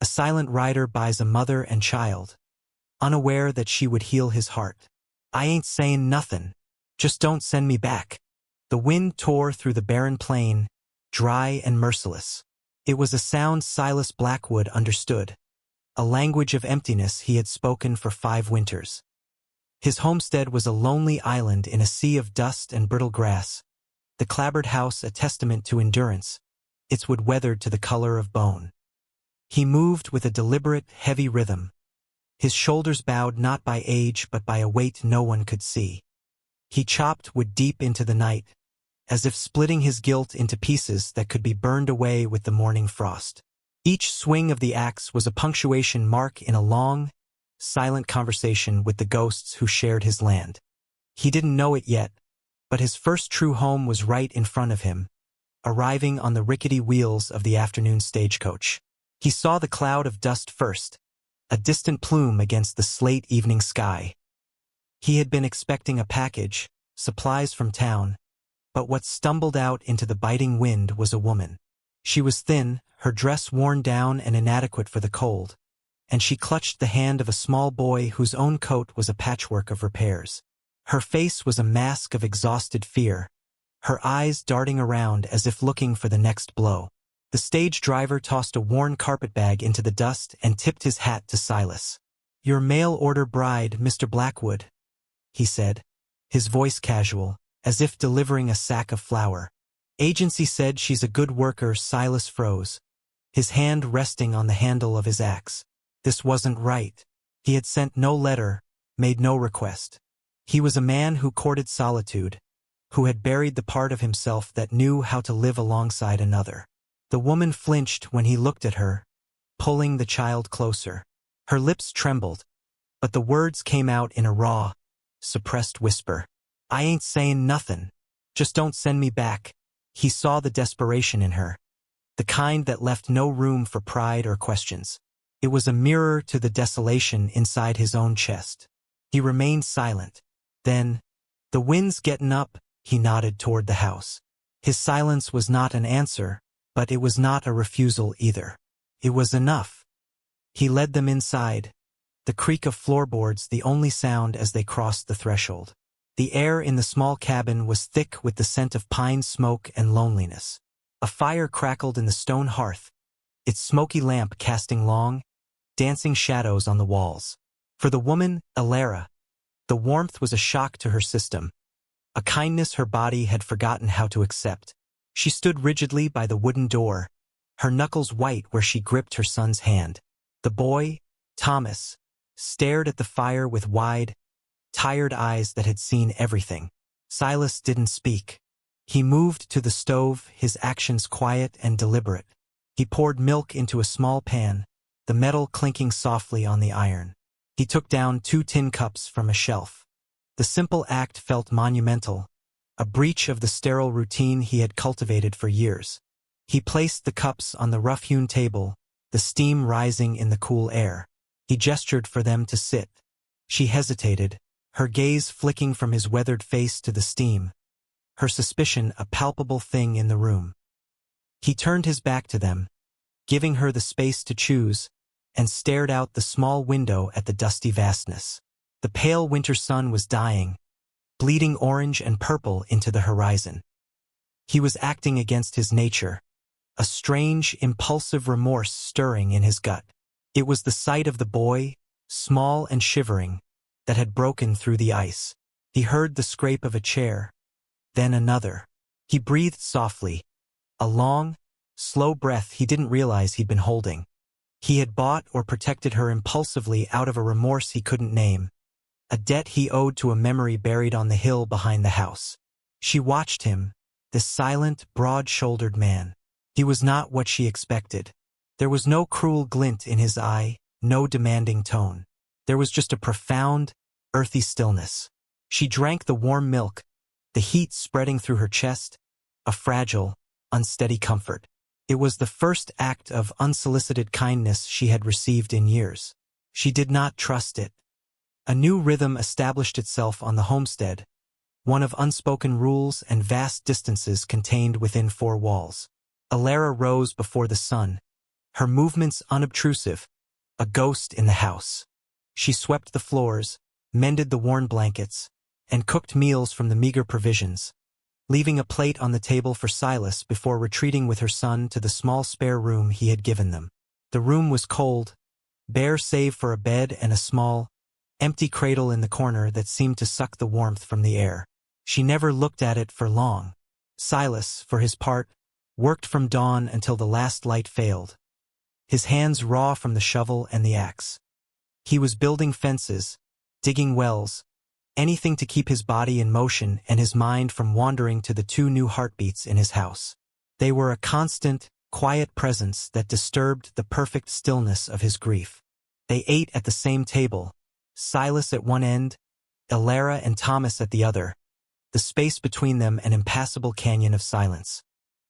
A silent rider buys a mother and child, unaware that she would heal his heart. I ain't saying nothin'. Just don't send me back. The wind tore through the barren plain, dry and merciless. It was a sound Silas Blackwood understood, a language of emptiness he had spoken for 5 winters. His homestead was a lonely island in a sea of dust and brittle grass, the clapboard house a testament to endurance, its wood weathered to the color of bone. He moved with a deliberate, heavy rhythm, his shoulders bowed not by age but by a weight no one could see. He chopped wood deep into the night, as if splitting his guilt into pieces that could be burned away with the morning frost. Each swing of the axe was a punctuation mark in a long, silent conversation with the ghosts who shared his land. He didn't know it yet, but his first true home was right in front of him, arriving on the rickety wheels of the afternoon stagecoach. He saw the cloud of dust first, a distant plume against the slate evening sky. He had been expecting a package, supplies from town, but what stumbled out into the biting wind was a woman. She was thin, her dress worn down and inadequate for the cold, and she clutched the hand of a small boy whose own coat was a patchwork of repairs. Her face was a mask of exhausted fear, her eyes darting around as if looking for the next blow. The stage driver tossed a worn carpetbag into the dust and tipped his hat to Silas. "Your mail-order bride, Mr. Blackwood," he said, his voice casual, as if delivering a sack of flour. "Agency said she's a good worker." Silas froze, his hand resting on the handle of his axe. This wasn't right. He had sent no letter, made no request. He was a man who courted solitude, who had buried the part of himself that knew how to live alongside another. The woman flinched when he looked at her, pulling the child closer. Her lips trembled, but the words came out in a raw, suppressed whisper. "I ain't saying nothin'. Just don't send me back." He saw the desperation in her, the kind that left no room for pride or questions. It was a mirror to the desolation inside his own chest. He remained silent. Then, "The wind's gettin' up," he nodded toward the house. His silence was not an answer, but it was not a refusal either. It was enough. He led them inside, the creak of floorboards the only sound as they crossed the threshold. The air in the small cabin was thick with the scent of pine smoke and loneliness. A fire crackled in the stone hearth, its smoky lamp casting long, dancing shadows on the walls. For the woman, Alara, the warmth was a shock to her system, a kindness her body had forgotten how to accept. She stood rigidly by the wooden door, her knuckles white where she gripped her son's hand. The boy, Thomas, stared at the fire with wide, tired eyes that had seen everything. Silas didn't speak. He moved to the stove, his actions quiet and deliberate. He poured milk into a small pan, the metal clinking softly on the iron. He took down 2 tin cups from a shelf. The simple act felt monumental, a breach of the sterile routine he had cultivated for years. He placed the cups on the rough-hewn table, the steam rising in the cool air. He gestured for them to sit. She hesitated, her gaze flicking from his weathered face to the steam, her suspicion a palpable thing in the room. He turned his back to them, giving her the space to choose, and stared out the small window at the dusty vastness. The pale winter sun was dying, bleeding orange and purple into the horizon. He was acting against his nature, a strange, impulsive remorse stirring in his gut. It was the sight of the boy, small and shivering, that had broken through the ice. He heard the scrape of a chair, then another. He breathed softly, a long, slow breath he didn't realize he'd been holding. He had bought or protected her impulsively out of a remorse he couldn't name, a debt he owed to a memory buried on the hill behind the house. She watched him, this silent, broad-shouldered man. He was not what she expected. There was no cruel glint in his eye, no demanding tone. There was just a profound, earthy stillness. She drank the warm milk, the heat spreading through her chest, a fragile, unsteady comfort. It was the first act of unsolicited kindness she had received in years. She did not trust it. A new rhythm established itself on the homestead, one of unspoken rules and vast distances contained within 4 walls. Alara rose before the sun, her movements unobtrusive, a ghost in the house. She swept the floors, mended the worn blankets, and cooked meals from the meager provisions, leaving a plate on the table for Silas before retreating with her son to the small spare room he had given them. The room was cold, bare save for a bed and a small, empty cradle in the corner that seemed to suck the warmth from the air. She never looked at it for long. Silas, for his part, worked from dawn until the last light failed, his hands raw from the shovel and the axe. He was building fences, digging wells, anything to keep his body in motion and his mind from wandering to the two new heartbeats in his house. They were a constant, quiet presence that disturbed the perfect stillness of his grief. They ate at the same table, Silas at one end, Elara and Thomas at the other, the space between them an impassable canyon of silence.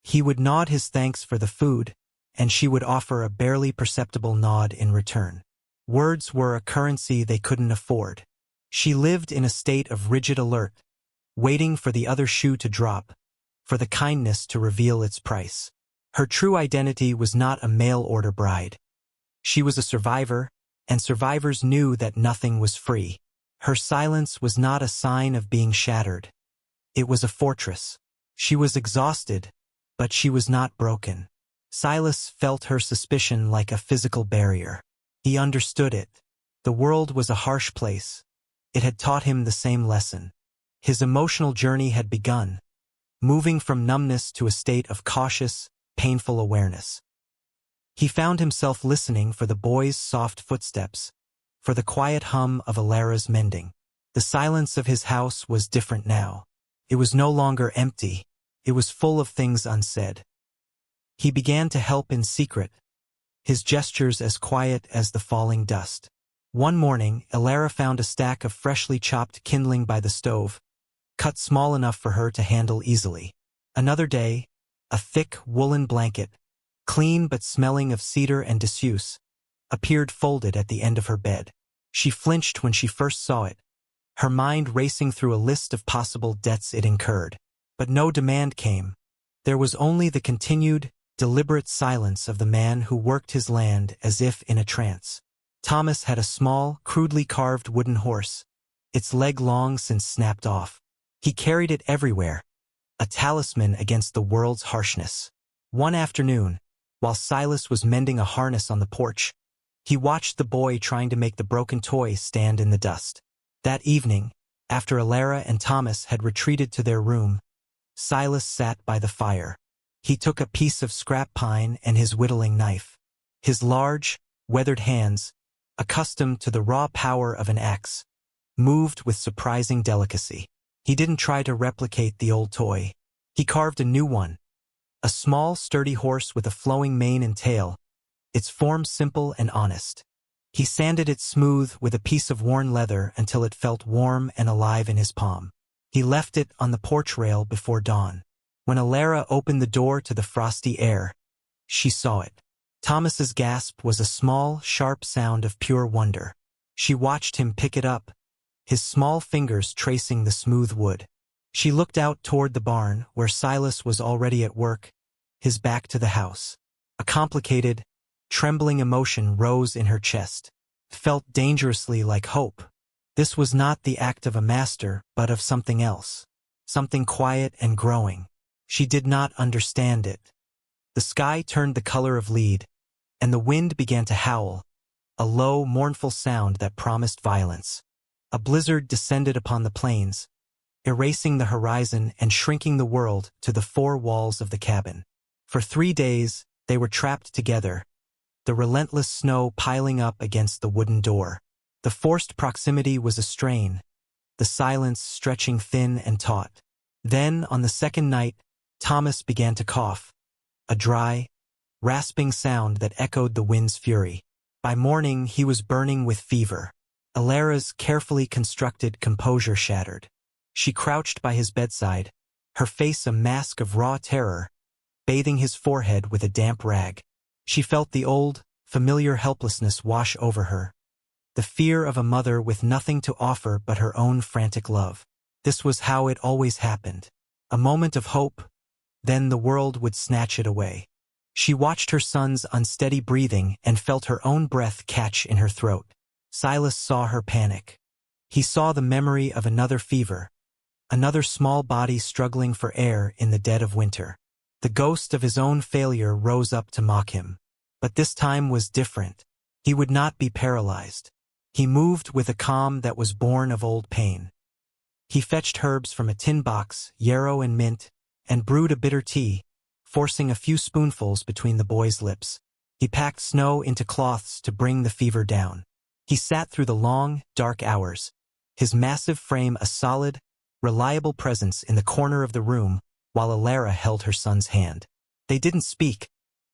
He would nod his thanks for the food, and she would offer a barely perceptible nod in return. Words were a currency they couldn't afford. She lived in a state of rigid alert, waiting for the other shoe to drop, for the kindness to reveal its price. Her true identity was not a mail-order bride. She was a survivor, and survivors knew that nothing was free. Her silence was not a sign of being shattered. It was a fortress. She was exhausted, but she was not broken. Silas felt her suspicion like a physical barrier. He understood it. The world was a harsh place. It had taught him the same lesson. His emotional journey had begun, moving from numbness to a state of cautious, painful awareness. He found himself listening for the boy's soft footsteps, for the quiet hum of Elara's mending. The silence of his house was different now. It was no longer empty. It was full of things unsaid. He began to help in secret, his gestures as quiet as the falling dust. One morning, Elara found a stack of freshly chopped kindling by the stove, cut small enough for her to handle easily. Another day, a thick woolen blanket, clean but smelling of cedar and disuse, appeared folded at the end of her bed. She flinched when she first saw it, her mind racing through a list of possible debts it incurred. But no demand came. There was only the continued, deliberate silence of the man who worked his land as if in a trance. Thomas had a small, crudely carved wooden horse, its leg long since snapped off. He carried it everywhere, a talisman against the world's harshness. One afternoon, while Silas was mending a harness on the porch, he watched the boy trying to make the broken toy stand in the dust. That evening, after Elara and Thomas had retreated to their room, Silas sat by the fire. He took a piece of scrap pine and his whittling knife. His large, weathered hands, accustomed to the raw power of an axe, moved with surprising delicacy. He didn't try to replicate the old toy. He carved a new one, a small, sturdy horse with a flowing mane and tail, its form simple and honest. He sanded it smooth with a piece of worn leather until it felt warm and alive in his palm. He left it on the porch rail before dawn. When Elara opened the door to the frosty air, she saw it. Thomas's gasp was a small, sharp sound of pure wonder. She watched him pick it up, his small fingers tracing the smooth wood. She looked out toward the barn, where Silas was already at work, his back to the house. A complicated, trembling emotion rose in her chest. Felt dangerously like hope. This was not the act of a master, but of something else. Something quiet and growing. She did not understand it. The sky turned the color of lead, and the wind began to howl, a low, mournful sound that promised violence. A blizzard descended upon the plains, erasing the horizon and shrinking the world to the four walls of the cabin. For 3 days, they were trapped together, the relentless snow piling up against the wooden door. The forced proximity was a strain, the silence stretching thin and taut. Then, on the second night, Thomas began to cough, a dry, rasping sound that echoed the wind's fury. By morning, he was burning with fever. Elara's carefully constructed composure shattered. She crouched by his bedside, her face a mask of raw terror, bathing his forehead with a damp rag. She felt the old, familiar helplessness wash over her, the fear of a mother with nothing to offer but her own frantic love. This was how it always happened. A moment of hope, then the world would snatch it away. She watched her son's unsteady breathing and felt her own breath catch in her throat. Silas saw her panic. He saw the memory of another fever, another small body struggling for air in the dead of winter. The ghost of his own failure rose up to mock him. But this time was different. He would not be paralyzed. He moved with a calm that was born of old pain. He fetched herbs from a tin box, yarrow and mint, and brewed a bitter tea, forcing a few spoonfuls between the boy's lips. He packed snow into cloths to bring the fever down. He sat through the long, dark hours, his massive frame a solid, reliable presence in the corner of the room while Alara held her son's hand. They didn't speak,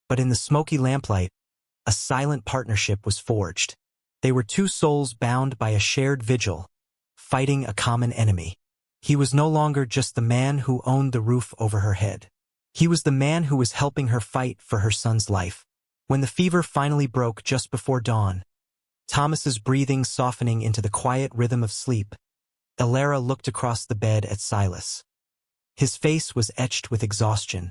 but in the smoky lamplight, a silent partnership was forged. They were two souls bound by a shared vigil, fighting a common enemy. He was no longer just the man who owned the roof over her head. He was the man who was helping her fight for her son's life. When the fever finally broke just before dawn, Thomas's breathing softening into the quiet rhythm of sleep, Alara looked across the bed at Silas. His face was etched with exhaustion,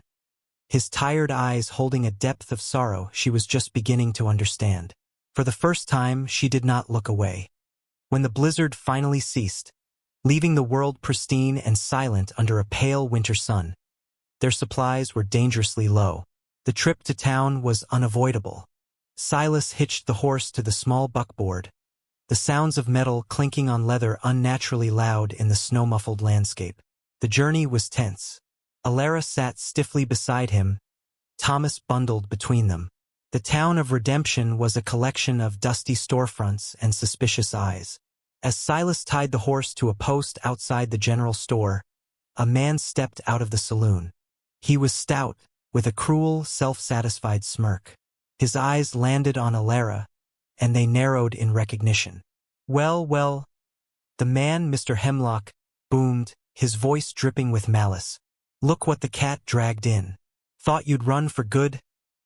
his tired eyes holding a depth of sorrow she was just beginning to understand. For the first time, she did not look away. When the blizzard finally ceased, leaving the world pristine and silent under a pale winter sun, their supplies were dangerously low. The trip to town was unavoidable. Silas hitched the horse to the small buckboard, the sounds of metal clinking on leather unnaturally loud in the snow-muffled landscape. The journey was tense. Alara sat stiffly beside him, Thomas bundled between them. The town of Redemption was a collection of dusty storefronts and suspicious eyes. As Silas tied the horse to a post outside the general store, a man stepped out of the saloon. He was stout, with a cruel, self-satisfied smirk. His eyes landed on Alara, and they narrowed in recognition. Well, the man, Mr. Hemlock, boomed, his voice dripping with malice. Look what the cat dragged in. Thought you'd run for good?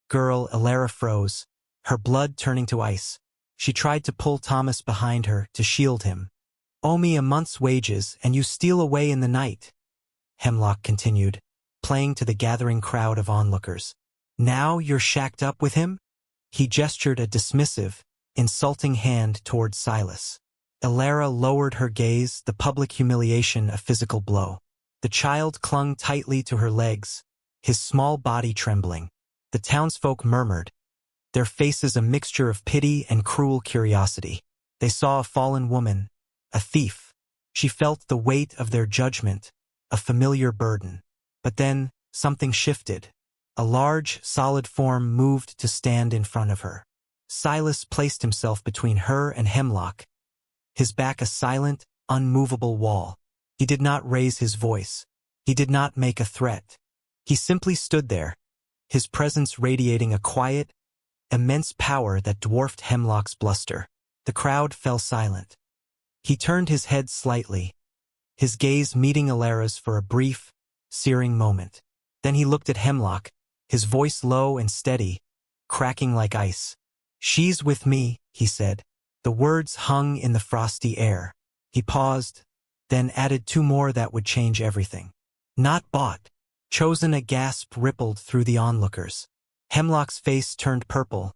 Girl, Alara froze, her blood turning to ice. She tried to pull Thomas behind her to shield him. Owe me a month's wages, and you steal away in the night, Hemlock continued, playing to the gathering crowd of onlookers. Now you're shacked up with him? He gestured a dismissive, insulting hand toward Silas. Alara lowered her gaze, the public humiliation a physical blow. The child clung tightly to her legs, his small body trembling. The townsfolk murmured, their faces a mixture of pity and cruel curiosity. They saw a fallen woman, a thief. She felt the weight of their judgment, a familiar burden. But then, something shifted. A large, solid form moved to stand in front of her. Silas placed himself between her and Hemlock, his back a silent, unmovable wall. He did not raise his voice. He did not make a threat. He simply stood there, his presence radiating a quiet, immense power that dwarfed Hemlock's bluster. The crowd fell silent. He turned his head slightly, his gaze meeting Alara's for a brief, searing moment. Then he looked at Hemlock, his voice low and steady, cracking like ice. She's with me, he said. The words hung in the frosty air. He paused, then added two more that would change everything. Not bought. Chosen. A gasp rippled through the onlookers. Hemlock's face turned purple,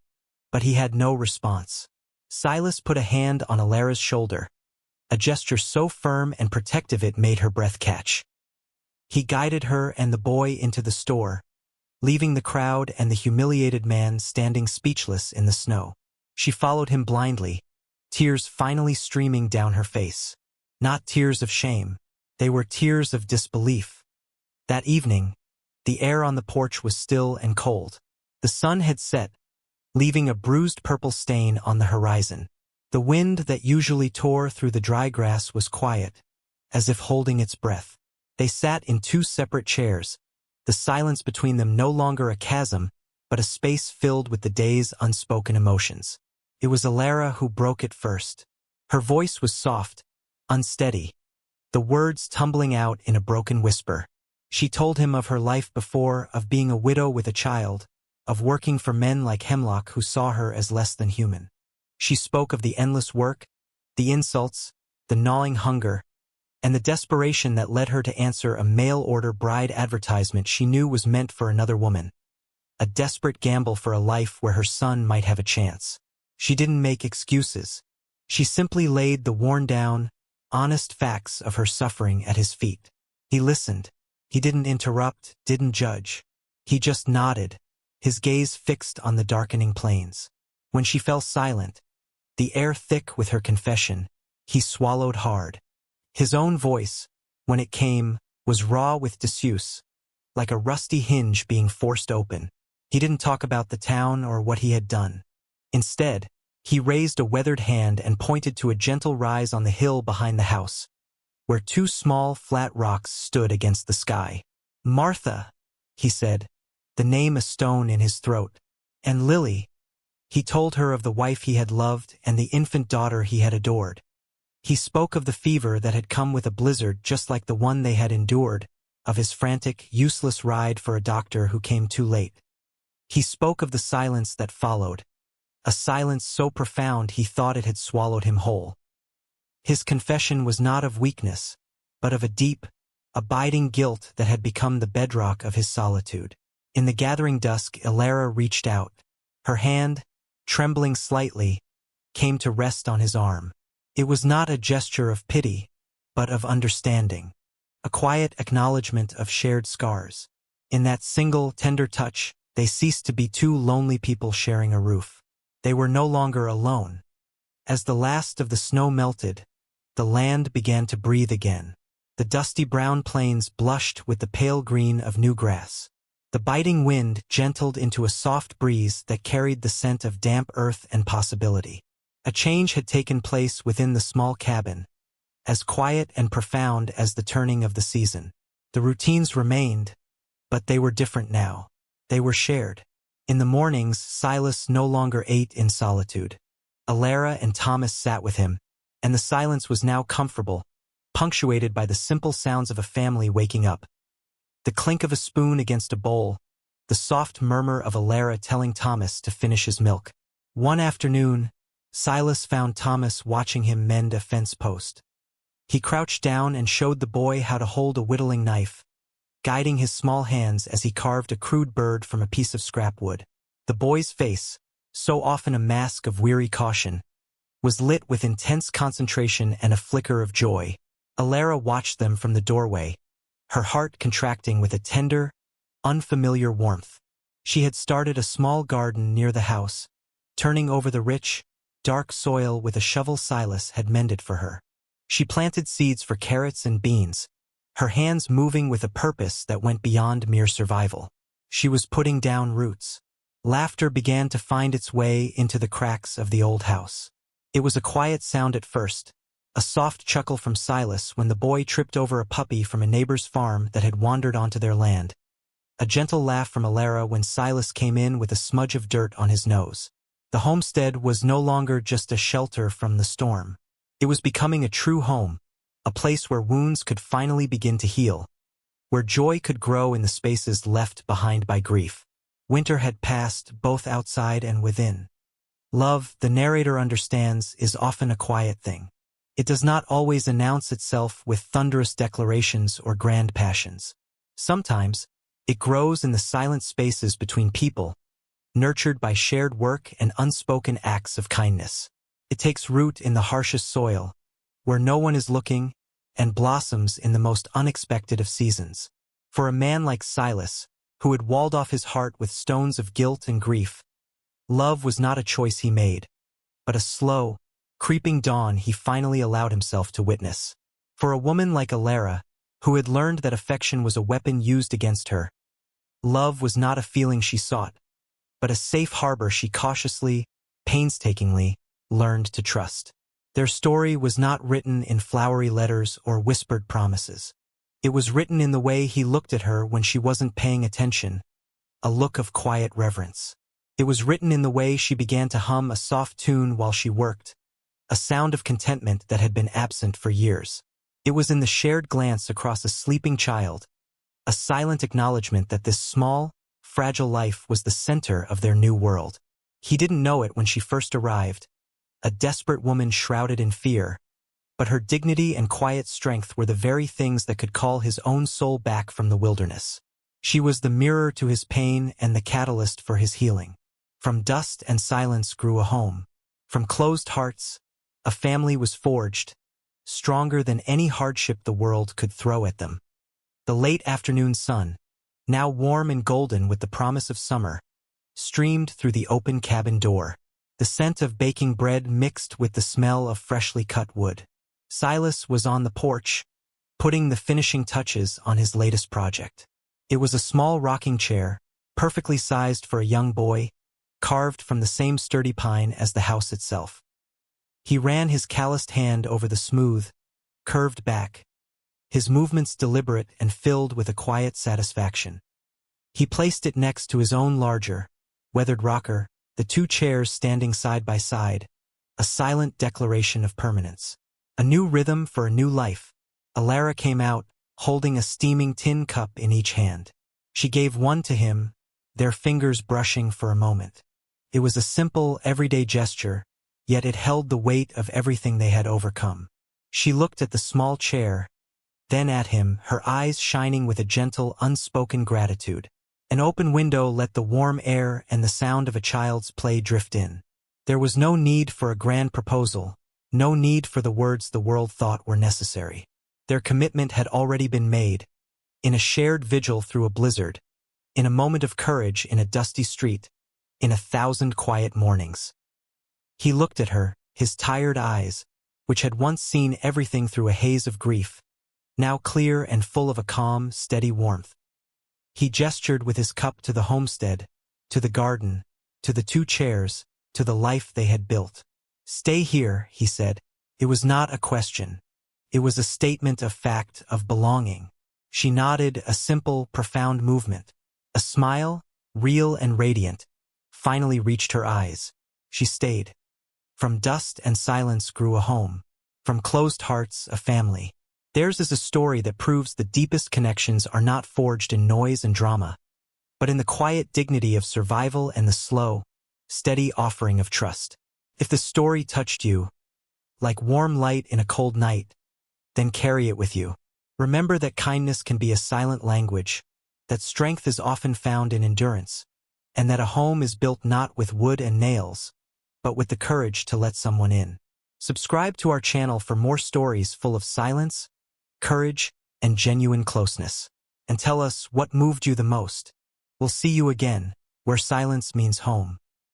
but he had no response. Silas put a hand on Alara's shoulder, a gesture so firm and protective it made her breath catch. He guided her and the boy into the store, leaving the crowd and the humiliated man standing speechless in the snow. She followed him blindly, tears finally streaming down her face. Not tears of shame, they were tears of disbelief. That evening, the air on the porch was still and cold. The sun had set, leaving a bruised purple stain on the horizon. The wind that usually tore through the dry grass was quiet, as if holding its breath. They sat in two separate chairs, the silence between them no longer a chasm, but a space filled with the day's unspoken emotions. It was Alara who broke it first. Her voice was soft, unsteady, the words tumbling out in a broken whisper. She told him of her life before, of being a widow with a child, of working for men like Hemlock who saw her as less than human. She spoke of the endless work, the insults, the gnawing hunger, and the desperation that led her to answer a mail-order bride advertisement she knew was meant for another woman. a desperate gamble for a life where her son might have a chance. She didn't make excuses. She simply laid the worn-down, honest facts of her suffering at his feet. He listened. He didn't interrupt, didn't judge. He just nodded, his gaze fixed on the darkening plains. When she fell silent, the air thick with her confession, he swallowed hard. His own voice, when it came, was raw with disuse, like a rusty hinge being forced open. He didn't talk about the town or what he had done. Instead, he raised a weathered hand and pointed to a gentle rise on the hill behind the house, where two small, flat rocks stood against the sky. "Martha," he said, the name a stone in his throat. "And Lily." He told her of the wife he had loved and the infant daughter he had adored. He spoke of the fever that had come with a blizzard just like the one they had endured, of his frantic, useless ride for a doctor who came too late. He spoke of the silence that followed, a silence so profound he thought it had swallowed him whole. His confession was not of weakness, but of a deep, abiding guilt that had become the bedrock of his solitude. In the gathering dusk, Ilara reached out. Her hand, trembling slightly, came to rest on his arm. It was not a gesture of pity, but of understanding, a quiet acknowledgement of shared scars. In that single, tender touch, they ceased to be two lonely people sharing a roof. They were no longer alone. As the last of the snow melted, the land began to breathe again. The dusty brown plains blushed with the pale green of new grass. The biting wind gentled into a soft breeze that carried the scent of damp earth and possibility. A change had taken place within the small cabin, as quiet and profound as the turning of the season. The routines remained, but they were different now. They were shared. In the mornings, Silas no longer ate in solitude. Ilara and Thomas sat with him, and the silence was now comfortable, punctuated by the simple sounds of a family waking up. The clink of a spoon against a bowl, the soft murmur of Ilara telling Thomas to finish his milk. One afternoon, Silas found Thomas watching him mend a fence post. He crouched down and showed the boy how to hold a whittling knife, guiding his small hands as he carved a crude bird from a piece of scrap wood. The boy's face, so often a mask of weary caution, was lit with intense concentration and a flicker of joy. Ilara watched them from the doorway, her heart contracting with a tender, unfamiliar warmth. She had started a small garden near the house, turning over the rich, dark soil with a shovel Silas had mended for her. She planted seeds for carrots and beans, her hands moving with a purpose that went beyond mere survival. She was putting down roots. Laughter began to find its way into the cracks of the old house. It was a quiet sound at first, a soft chuckle from Silas when the boy tripped over a puppy from a neighbor's farm that had wandered onto their land. A gentle laugh from Ilara when Silas came in with a smudge of dirt on his nose. The homestead was no longer just a shelter from the storm. It was becoming a true home, a place where wounds could finally begin to heal, where joy could grow in the spaces left behind by grief. Winter had passed, both outside and within. Love, the narrator understands, is often a quiet thing. It does not always announce itself with thunderous declarations or grand passions. Sometimes, it grows in the silent spaces between people, nurtured by shared work and unspoken acts of kindness. It takes root in the harshest soil, where no one is looking, and blossoms in the most unexpected of seasons. For a man like Silas, who had walled off his heart with stones of guilt and grief, love was not a choice he made, but a slow, creeping dawn he finally allowed himself to witness. For a woman like Ilara, who had learned that affection was a weapon used against her, love was not a feeling she sought, but a safe harbor she cautiously, painstakingly, learned to trust. Their story was not written in flowery letters or whispered promises. It was written in the way he looked at her when she wasn't paying attention, a look of quiet reverence. It was written in the way she began to hum a soft tune while she worked, a sound of contentment that had been absent for years. It was in the shared glance across a sleeping child, a silent acknowledgement that this small, fragile life was the center of their new world. He didn't know it when she first arrived, a desperate woman shrouded in fear, but her dignity and quiet strength were the very things that could call his own soul back from the wilderness. She was the mirror to his pain and the catalyst for his healing. From dust and silence grew a home. From closed hearts, a family was forged, stronger than any hardship the world could throw at them. The late afternoon sun, now warm and golden with the promise of summer, streamed through the open cabin door. The scent of baking bread mixed with the smell of freshly cut wood. Silas was on the porch, putting the finishing touches on his latest project. It was a small rocking chair, perfectly sized for a young boy, carved from the same sturdy pine as the house itself. He ran his calloused hand over the smooth, curved back, his movements deliberate and filled with a quiet satisfaction. He placed it next to his own larger, weathered rocker, the two chairs standing side by side, a silent declaration of permanence. A new rhythm for a new life. Alara came out, holding a steaming tin cup in each hand. She gave one to him, their fingers brushing for a moment. It was a simple, everyday gesture, yet it held the weight of everything they had overcome. She looked at the small chair, then at him, her eyes shining with a gentle, unspoken gratitude. An open window let the warm air and the sound of a child's play drift in. There was no need for a grand proposal, no need for the words the world thought were necessary. Their commitment had already been made, in a shared vigil through a blizzard, in a moment of courage in a dusty street, in 1,000 quiet mornings. He looked at her, his tired eyes, which had once seen everything through a haze of grief, now clear and full of a calm, steady warmth. He gestured with his cup to the homestead, to the garden, to the two chairs, to the life they had built. "Stay here," he said. It was not a question. It was a statement of fact, of belonging. She nodded, a simple, profound movement. A smile, real and radiant, finally reached her eyes. She stayed. From dust and silence grew a home. From closed hearts, a family. Theirs is a story that proves the deepest connections are not forged in noise and drama, but in the quiet dignity of survival and the slow, steady offering of trust. If the story touched you, like warm light in a cold night, then carry it with you. Remember that kindness can be a silent language, that strength is often found in endurance, and that a home is built not with wood and nails, but with the courage to let someone in. Subscribe to our channel for more stories full of silence, courage, and genuine closeness. And tell us what moved you the most. We'll see you again, where silence means home.